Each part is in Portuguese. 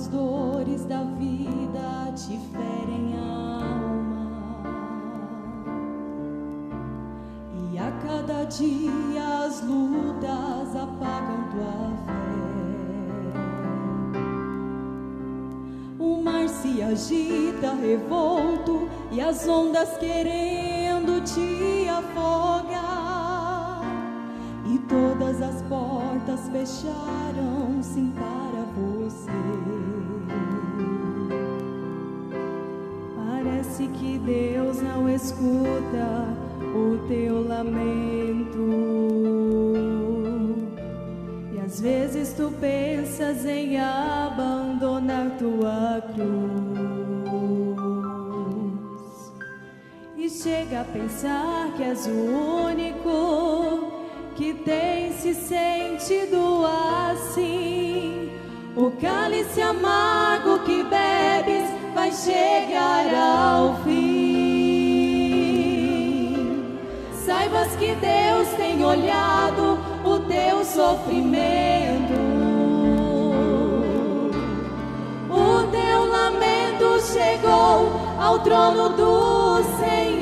as dores da vida te ferem a alma, e a cada dia as lutas apagam tua fé. O mar se agita revolto e as ondas querendo te afogar, e todas as portas fecharam-se para você. Parece que Deus não escuta o teu lamento, e às vezes tu pensas em abandonar tua cruz, e chega a pensar que és o único que tem se sentido assim. O cálice amargo que bebes vai chegar ao fim. Saibas que Deus tem olhado o teu sofrimento, o teu lamento chegou ao trono do Senhor.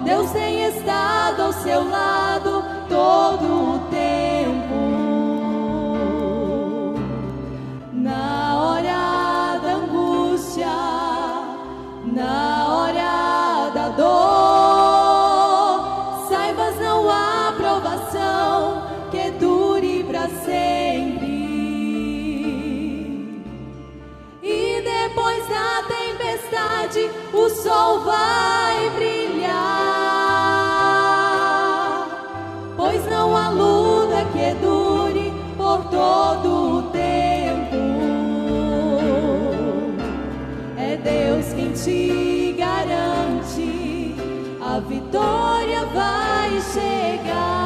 Deus tem estado ao seu lado todo o tempo, na hora da angústia, na hora da dor. Saibas, não há provação que dure para sempre, e depois da tempestade o sol vai brilhar, pois não há luta que dure por todo o tempo. É Deus quem te garante, a vitória vai chegar.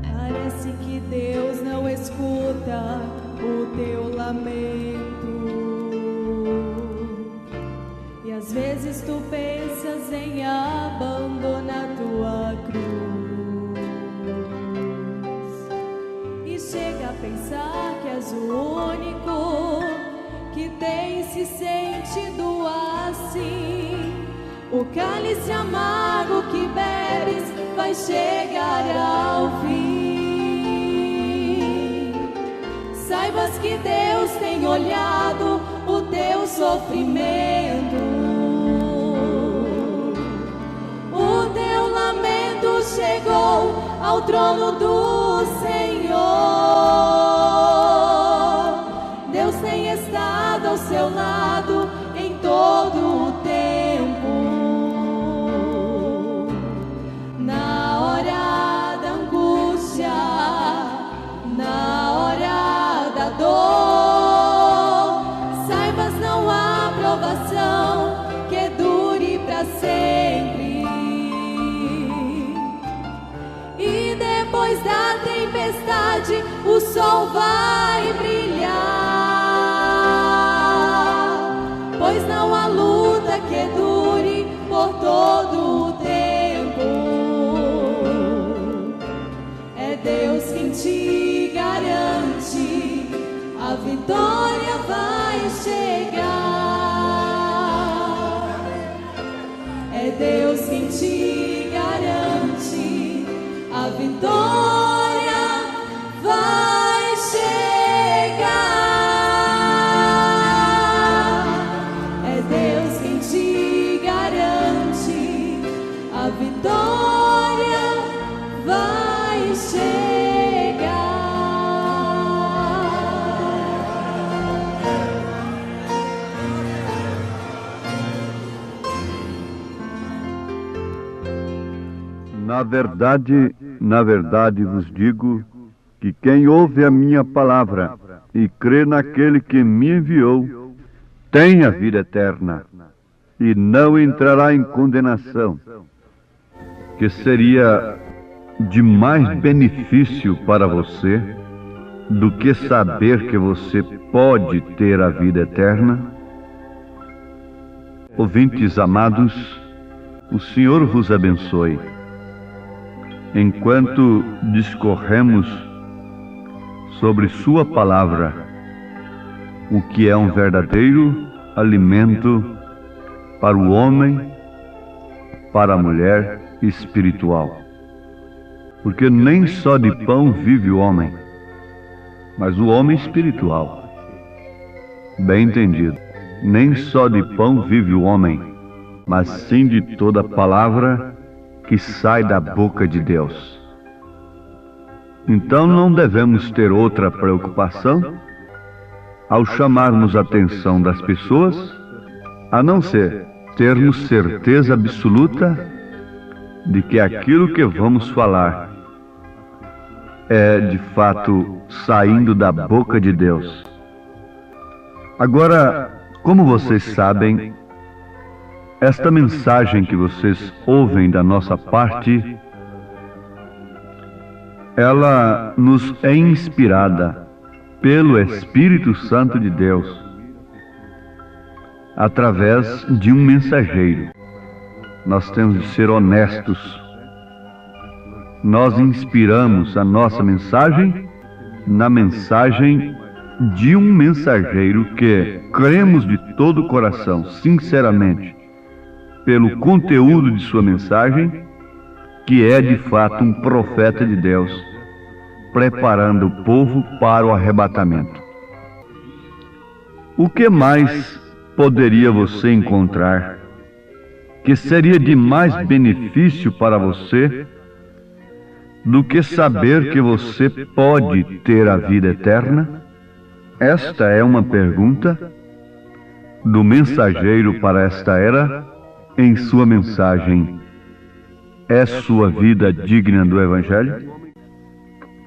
Parece que Deus não escuta o teu lamento, e às vezes tu pensas em abandonar tua cruz, e chega a pensar que és o único que tem se sentido assim. O cálice amargo que bebes vai chegar ao fim. Saibas que Deus tem olhado o teu sofrimento, o teu lamento chegou ao trono do Senhor. Deus tem estado ao seu lado em todo o tempo, na hora da angústia, na hora da dor. Saibas, não há provação que dure para sempre, e depois da tempestade o sol vai brilhar, pois não há luta que dure por todo o tempo. É Deus quem te garante, a vitória vai chegar. É Deus quem te garante, a vitória vai chegar. É Deus quem te garante, a vitória vai chegar. Na verdade vos digo que quem ouve a minha palavra e crê naquele que me enviou, tem a vida eterna e não entrará em condenação, que seria de mais benefício para você do que saber que você pode ter a vida eterna? Ouvintes amados, o Senhor vos abençoe. Enquanto discorremos sobre Sua palavra, o que é um verdadeiro alimento para o homem, para a mulher espiritual. Porque nem só de pão vive o homem, mas o homem espiritual. Bem entendido. Nem só de pão vive o homem, mas sim de toda palavra que sai da boca de Deus. Então não devemos ter outra preocupação ao chamarmos a atenção das pessoas, a não ser termos certeza absoluta de que aquilo que vamos falar é de fato saindo da boca de Deus. Agora, como vocês sabem, esta mensagem que vocês ouvem da nossa parte, ela nos é inspirada pelo Espírito Santo de Deus, através de um mensageiro. Nós temos de ser honestos. Nós inspiramos a nossa mensagem na mensagem de um mensageiro que cremos de todo o coração, sinceramente, pelo conteúdo de sua mensagem, que é de fato um profeta de Deus, preparando o povo para o arrebatamento. O que mais poderia você encontrar que seria de mais benefício para você do que saber que você pode ter a vida eterna? Esta é uma pergunta do mensageiro para esta era em sua mensagem. É sua vida digna do Evangelho?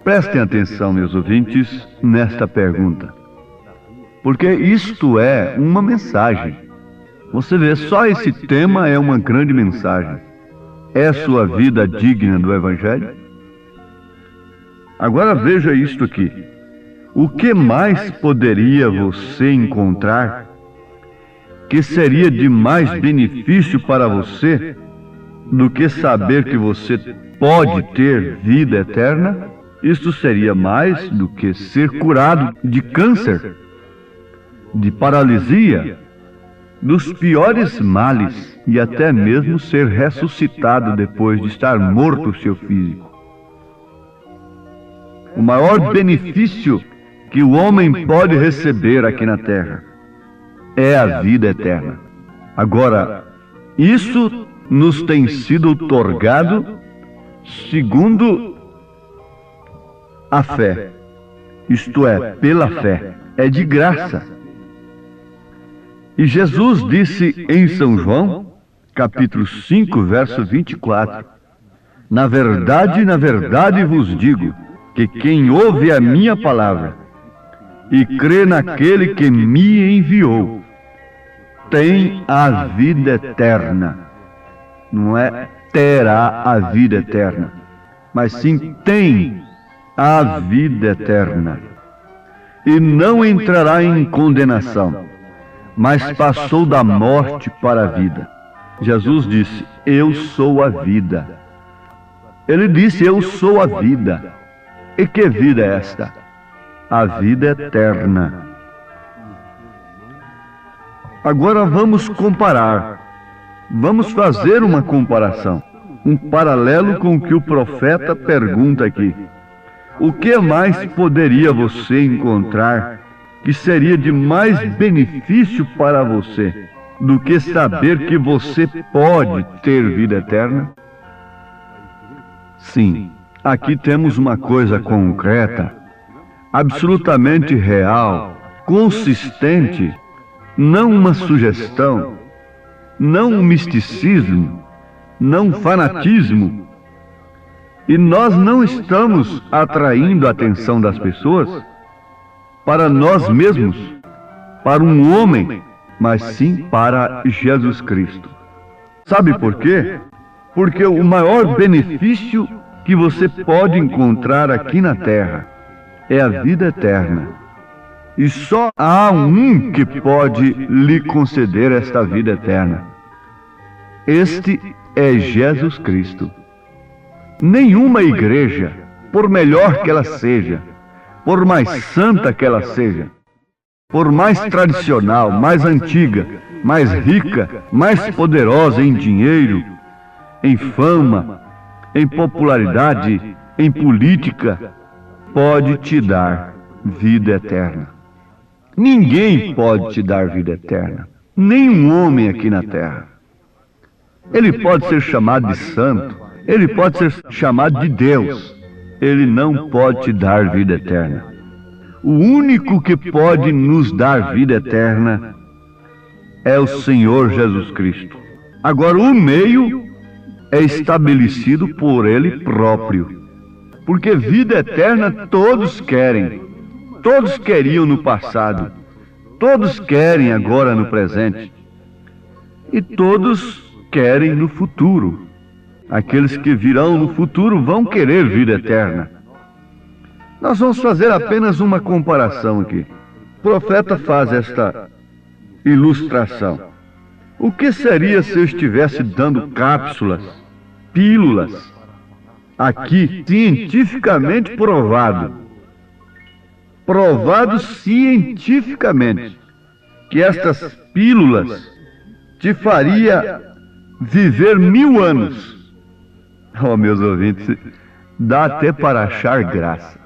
Prestem atenção, meus ouvintes, nesta pergunta, porque isto é uma mensagem. Você vê, só esse tema é uma grande mensagem. É sua vida digna do Evangelho? Agora veja isto aqui. O que mais poderia você encontrar que seria de mais benefício para você do que saber que você pode ter vida eterna? Isto seria mais do que ser curado de câncer, de paralisia, dos piores males e até mesmo ser ressuscitado depois de estar morto o seu físico. O maior benefício que o homem pode receber aqui na terra é a vida eterna. Agora, isso nos tem sido outorgado segundo a fé, isto é, pela fé, é de graça. E Jesus disse em São João, capítulo 5, verso 24, na verdade vos digo, que quem ouve a minha palavra e crê naquele que me enviou, tem a vida eterna. Não é terá a vida eterna, mas sim tem a vida eterna. E não entrará em condenação, mas passou da morte para a vida. Jesus disse, eu sou a vida. Ele disse, eu sou a vida. E que vida é esta? A vida eterna. Agora vamos comparar. Vamos fazer uma comparação. Um paralelo com o que o profeta pergunta aqui. O que mais poderia você encontrar que seria de mais benefício para você do que saber que você pode ter vida eterna? Sim, aqui temos uma coisa concreta, absolutamente real, consistente, não uma sugestão, não um misticismo, não um fanatismo. E nós não estamos atraindo a atenção das pessoas para nós mesmos, para um homem, mas sim para Jesus Cristo. Sabe por quê? Porque o maior benefício que você pode encontrar aqui na terra é a vida eterna. E só há um que pode lhe conceder esta vida eterna. Este é Jesus Cristo. Nenhuma igreja, por melhor que ela seja, por mais santa que ela seja, por mais tradicional, mais antiga, mais rica, mais poderosa em dinheiro, em fama, em popularidade, em política, pode te dar vida eterna. Ninguém pode te dar vida eterna. Nenhum homem aqui na terra. Ele pode ser chamado de santo, ele pode ser chamado de Deus. Ele não pode te dar vida eterna. O único que pode nos dar vida eterna é o Senhor Jesus Cristo. Agora, o meio é estabelecido por Ele próprio. Porque vida eterna todos querem. Todos queriam no passado. Todos querem agora no presente. E todos querem no futuro. Aqueles que virão no futuro vão querer vida eterna. Nós vamos fazer apenas uma comparação aqui. O profeta faz esta ilustração. O que seria se eu estivesse dando cápsulas, pílulas, aqui, cientificamente provado cientificamente, que estas pílulas te faria viver 1000 anos. Oh, meus ouvintes, dá até para achar graça.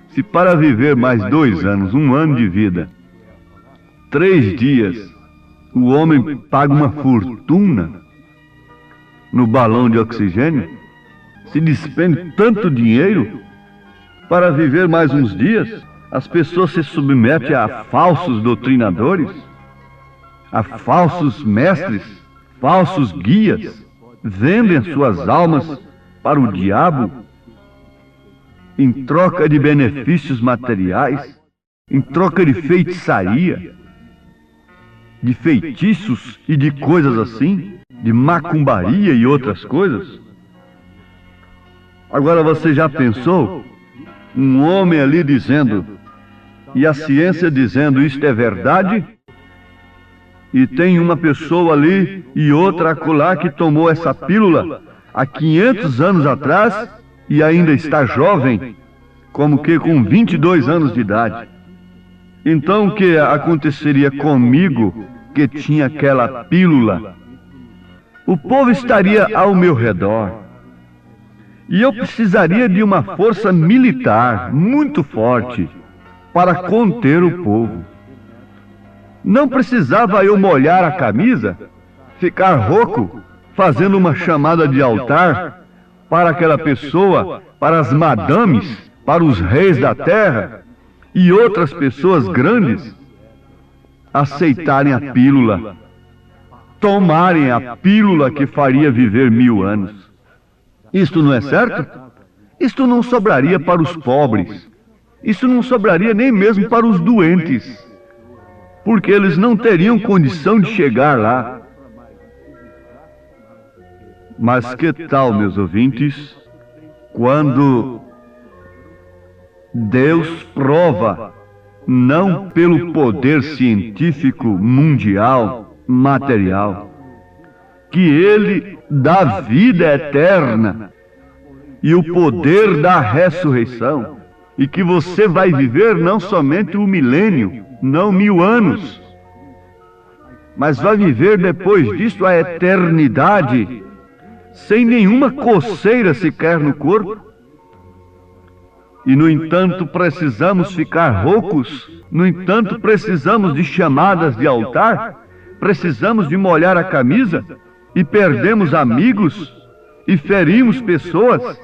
Se para viver mais 2 anos, 1 ano de vida, 3 dias, o homem paga uma fortuna no balão de oxigênio, se despende tanto dinheiro para viver mais uns dias, as pessoas se submetem a falsos doutrinadores, a falsos mestres, falsos guias, vendem suas almas para o diabo em troca de benefícios materiais, em troca de feitiçaria, de feitiços e de coisas assim, de macumbaria e outras coisas. Agora você já pensou? Um homem ali dizendo, e a ciência dizendo isto é verdade, e tem uma pessoa ali e outra acolá que tomou essa pílula há 500 anos atrás e ainda está jovem, como que com 22 anos de idade. Então o que aconteceria comigo que tinha aquela pílula? O povo estaria ao meu redor. E eu precisaria de uma força militar muito forte para conter o povo. Não precisava eu molhar a camisa, ficar rouco, fazendo uma chamada de altar para aquela pessoa, para as madames, para os reis da terra e outras pessoas grandes aceitarem a pílula, tomarem a pílula que faria viver 1000 anos. Isto não é certo? Isto não sobraria para os pobres. Isto não sobraria nem mesmo para os doentes, porque eles não teriam condição de chegar lá. Mas que tal, meus ouvintes, quando Deus prova, não pelo poder científico mundial, material, que Ele dá vida eterna e o poder da ressurreição, e que você vai viver não somente 1 milênio, não 1000 anos, mas vai viver depois disso a eternidade, sem nenhuma coceira sequer no corpo. E, no entanto, precisamos ficar roucos, no entanto, precisamos de chamadas de altar, precisamos de molhar a camisa, e perdemos amigos, e ferimos pessoas,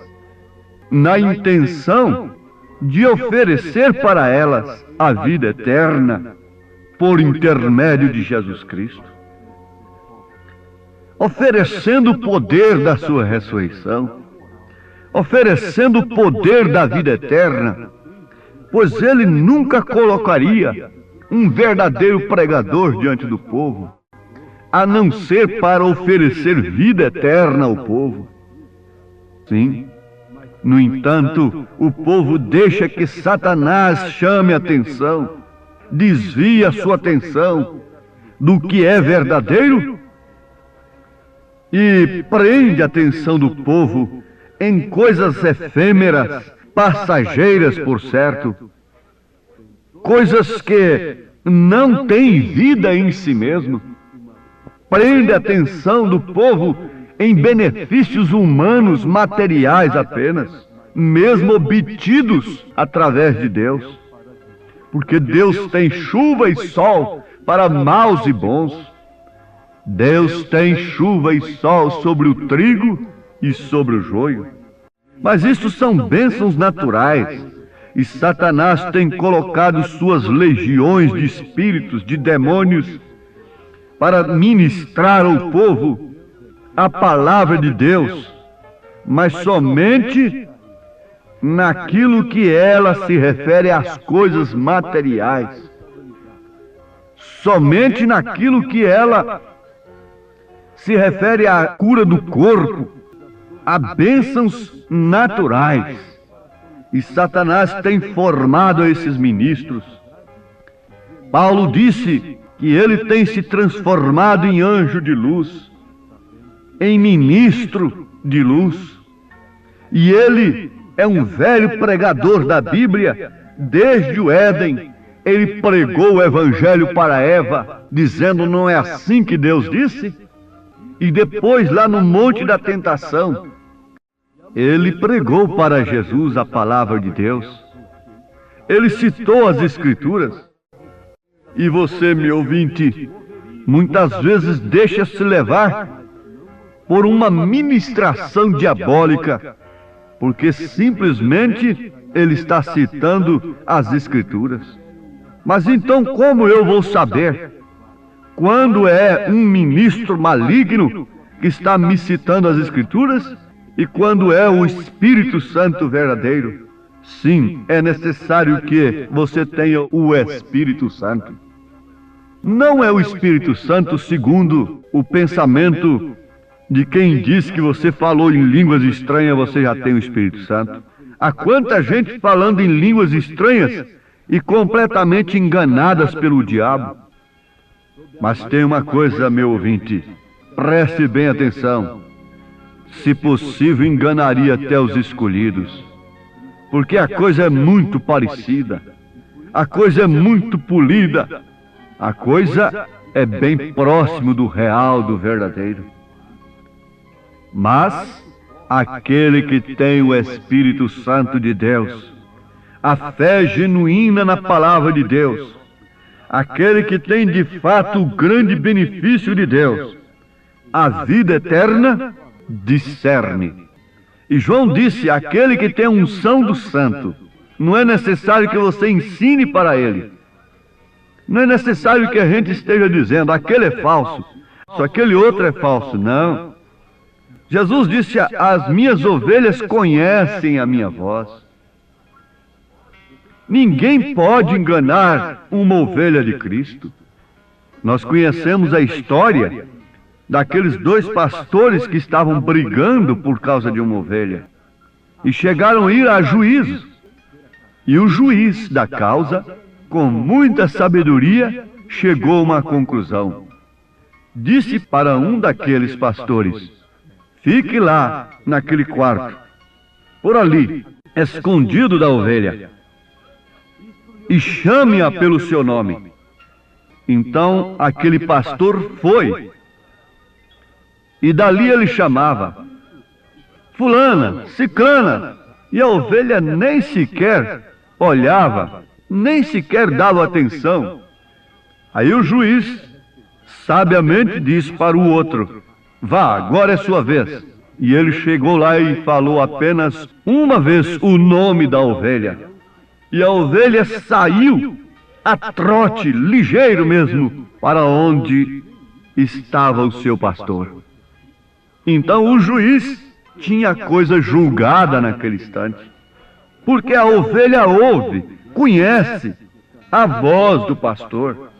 na intenção de oferecer para elas a vida eterna, por intermédio de Jesus Cristo, oferecendo o poder da sua ressurreição, oferecendo o poder da vida eterna, pois Ele nunca colocaria um verdadeiro pregador diante do povo, a não ser para oferecer vida eterna ao povo. Sim, No entanto, o povo deixa que Satanás chame a atenção, desvia a sua atenção do que é verdadeiro e prende a atenção do povo em coisas efêmeras, passageiras, por certo, coisas que não têm vida em si mesmo. Prende a atenção do povo em benefícios humanos, materiais apenas, mesmo obtidos através de Deus. Porque Deus tem chuva e sol para maus e bons. Deus tem chuva e sol sobre o trigo e sobre o joio. Mas isso são bênçãos naturais. E Satanás tem colocado suas legiões de espíritos, de demônios, para ministrar ao povo a palavra de Deus, mas somente naquilo que ela se refere às coisas materiais. Somente naquilo que ela se refere à cura do corpo, a bênçãos naturais. E Satanás tem formado esses ministros. Paulo disse que ele tem se transformado em anjo de luz, em ministro de luz. E ele é um velho pregador da Bíblia. Desde o Éden, ele pregou o Evangelho para Eva, dizendo: não é assim que Deus disse? E depois, lá no Monte da Tentação, ele pregou para Jesus a palavra de Deus. Ele citou as Escrituras. E você, meu ouvinte, muitas vezes deixa-se levar por uma ministração diabólica, porque simplesmente ele está citando as Escrituras. Mas então como eu vou saber quando é um ministro maligno que está me citando as Escrituras e quando é o Espírito Santo verdadeiro? Sim, é necessário que você tenha o Espírito Santo. Não é o Espírito Santo segundo o pensamento de quem diz que você falou em línguas estranhas, você já tem o Espírito Santo. Há quanta gente falando em línguas estranhas e completamente enganadas pelo diabo. Mas tem uma coisa, meu ouvinte, preste bem atenção. Se possível, enganaria até os escolhidos, porque a coisa é muito parecida, a coisa é muito polida, a coisa é bem próximo do real, do verdadeiro. Mas aquele que tem o Espírito Santo de Deus, a fé genuína na palavra de Deus, aquele que tem de fato o grande benefício de Deus, a vida eterna, discerne. E João disse: aquele que tem a unção do Santo, não é necessário que você ensine para ele. Não é necessário que a gente esteja dizendo: aquele é falso, só aquele outro é falso. Não. Jesus disse: as minhas ovelhas conhecem a minha voz. Ninguém pode enganar uma ovelha de Cristo. Nós conhecemos a história daqueles dois pastores que estavam brigando por causa de uma ovelha e chegaram a ir a juízo. E o juiz da causa, com muita sabedoria, chegou a uma conclusão. Disse para um daqueles pastores: fique lá naquele quarto, por ali, escondido da ovelha, e chame-a pelo seu nome. Então aquele pastor foi, e dali ele chamava: fulana, ciclana, e a ovelha nem sequer olhava, nem sequer dava atenção. Aí o juiz sabiamente disse para o outro: vá, agora é sua vez. E ele chegou lá e falou apenas uma vez o nome da ovelha. E a ovelha saiu a trote, ligeiro mesmo, para onde estava o seu pastor. Então o juiz tinha a coisa julgada naquele instante, porque a ovelha ouve, conhece a voz do pastor.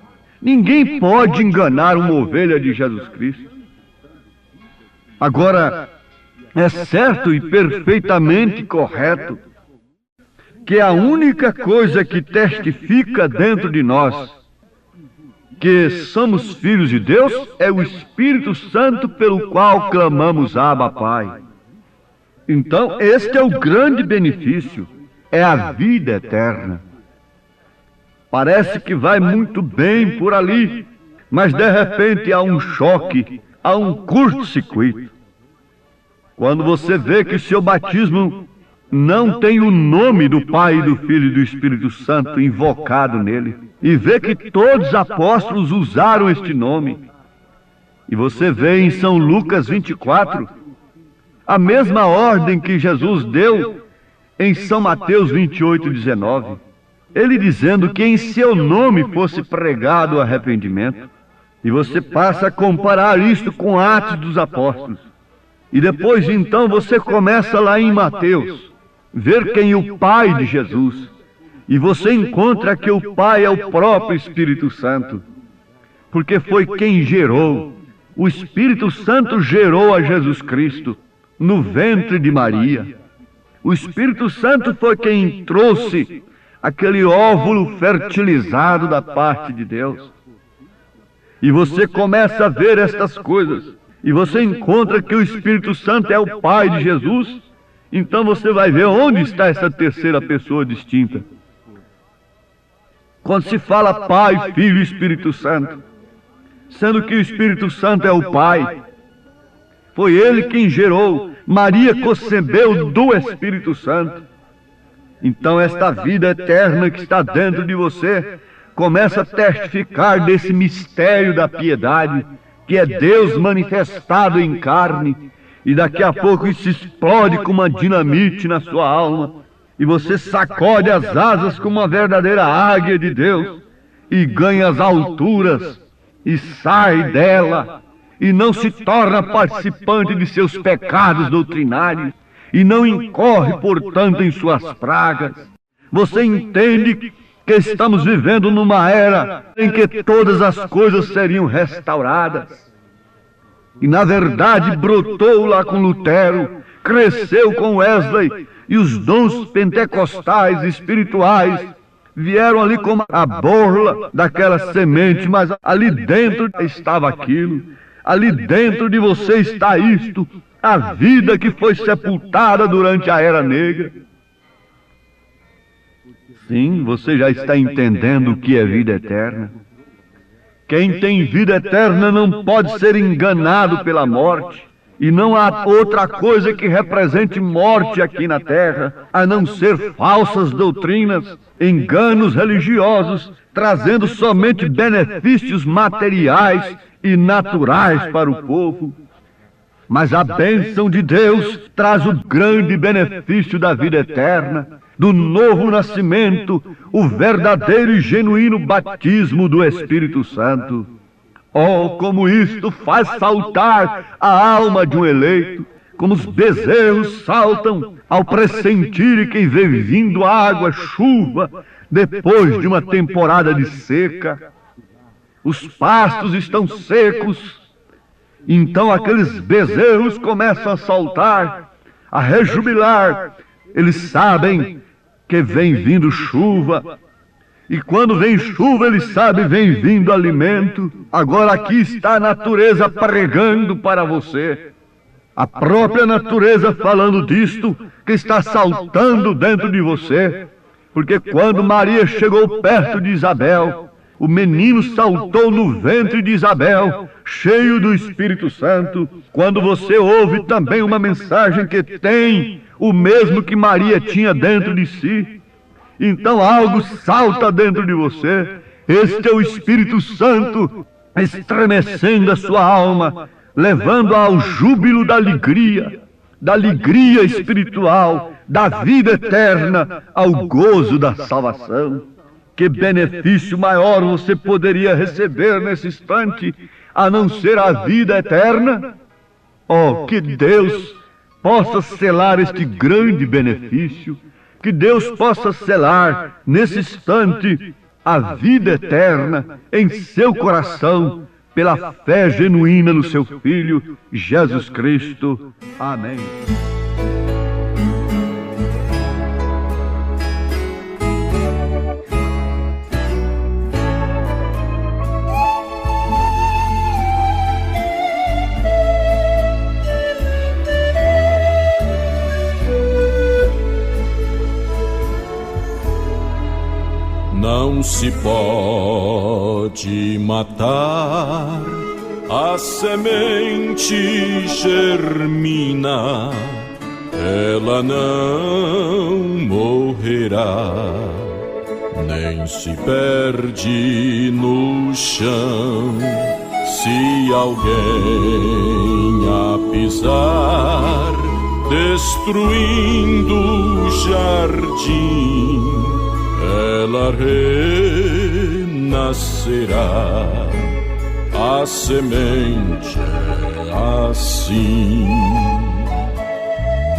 Ninguém pode enganar uma ovelha de Jesus Cristo. Agora, é certo e perfeitamente correto que a única coisa que testifica dentro de nós que somos filhos de Deus é o Espírito Santo pelo qual clamamos Abba, Pai. Então, este é o grande benefício, é a vida eterna. Parece que vai muito bem por ali, mas de repente há um choque, há um curto-circuito. Quando você vê que seu batismo não tem o nome do Pai, do Filho e do Espírito Santo invocado nele, e vê que todos os apóstolos usaram este nome, e você vê em São Lucas 24, a mesma ordem que Jesus deu em São Mateus 28, 19, ele dizendo que em seu nome fosse pregado o arrependimento, e você passa a comparar isto com Atos dos Apóstolos, e depois então você começa lá em Mateus, ver quem é o Pai de Jesus, e você encontra que o Pai é o próprio Espírito Santo, porque foi quem gerou. O Espírito Santo gerou a Jesus Cristo no ventre de Maria. O Espírito Santo foi quem trouxe aquele óvulo fertilizado da parte de Deus. E você começa a ver estas coisas, e você encontra que o Espírito Santo é o Pai de Jesus. Então você vai ver onde está essa terceira pessoa distinta. Quando se fala Pai, Filho e Espírito Santo, sendo que o Espírito Santo é o Pai, foi ele quem gerou, Maria concebeu do Espírito Santo. Então esta vida eterna que está dentro de você começa a testificar desse mistério da piedade, que é Deus manifestado em carne. E daqui a pouco isso explode como uma dinamite na sua alma, e você sacode as asas como uma verdadeira águia de Deus, e ganha as alturas, e sai dela, e não se torna participante de seus pecados doutrinários, e não incorre, portanto, em suas pragas. Você entende que estamos vivendo numa era em que todas as coisas seriam restauradas. E na verdade brotou lá com Lutero, cresceu com Wesley, e os dons pentecostais espirituais vieram ali como a borla daquela semente, mas ali dentro estava aquilo, ali dentro de você está isto, a vida que foi sepultada durante a Era Negra. Sim, você já está entendendo o que é vida eterna. Quem tem vida eterna não pode ser enganado pela morte, e não há outra coisa que represente morte aqui na terra, a não ser falsas doutrinas, enganos religiosos, trazendo somente benefícios materiais e naturais para o povo. Mas a bênção de Deus traz o grande benefício da vida eterna, do novo nascimento, o verdadeiro e genuíno batismo do Espírito Santo. Oh, como isto faz saltar a alma de um eleito, como os bezerros saltam ao pressentirem que vem vindo água, chuva, depois de uma temporada de seca. Os pastos estão secos, então aqueles bezerros começam a saltar, a rejubilar. Eles sabem que vem vindo chuva, e quando vem chuva, eles sabem, vem vindo alimento. Agora aqui está a natureza pregando para você, a própria natureza falando disto, que está saltando dentro de você, porque quando Maria chegou perto de Isabel, o menino saltou no ventre de Isabel, cheio do Espírito Santo. Quando você ouve também uma mensagem que tem o mesmo que Maria tinha dentro de si, então algo salta dentro de você. Este é o Espírito Santo estremecendo a sua alma, levando ao júbilo da alegria espiritual, da vida eterna, ao gozo da salvação. Que benefício maior você poderia receber nesse instante, a não ser a vida eterna? Oh, que Deus possa selar este grande benefício, que Deus possa selar nesse instante a vida eterna em seu coração, pela fé genuína no seu Filho, Jesus Cristo. Amém. Não se pode matar, a semente germina, ela não morrerá, nem se perde no chão. Se alguém a pisar, destruindo o jardim, ela renascerá. A semente é assim.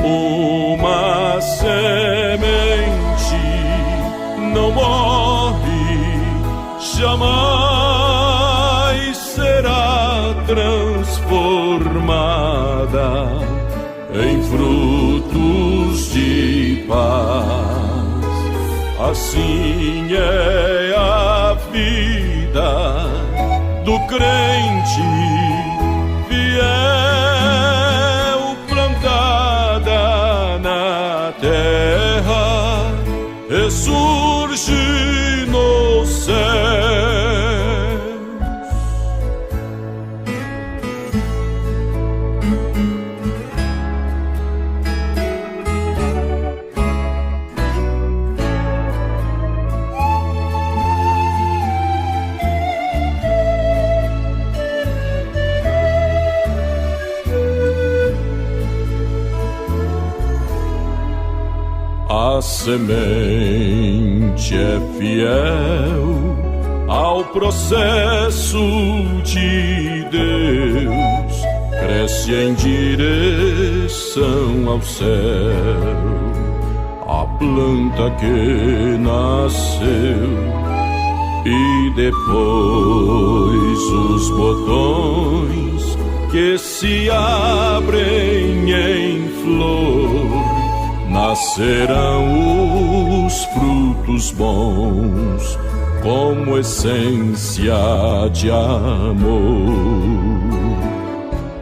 Uma semente não morre, jamais será transformada em frutos de paz. Assim é a vida do crente fiel, plantada na terra, ressurge no céu. A semente é fiel ao processo de Deus, cresce em direção ao céu. A planta que nasceu e depois os botões que se abrem em flor, nascerão os frutos bons como essência de amor.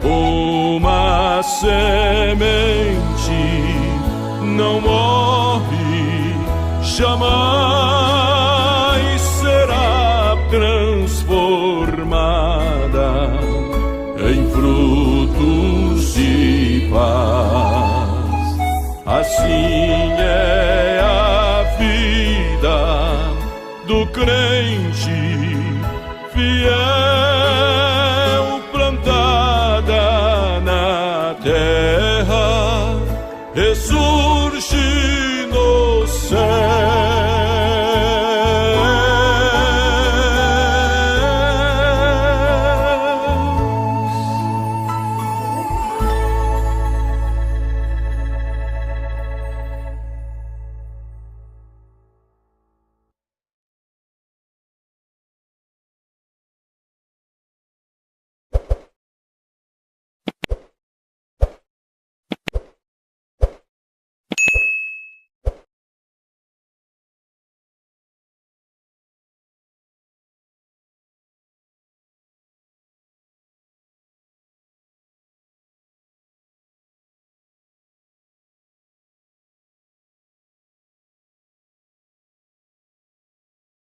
Uma semente não morre, jamais será transformada em frutos de paz. Assim é a vida do crente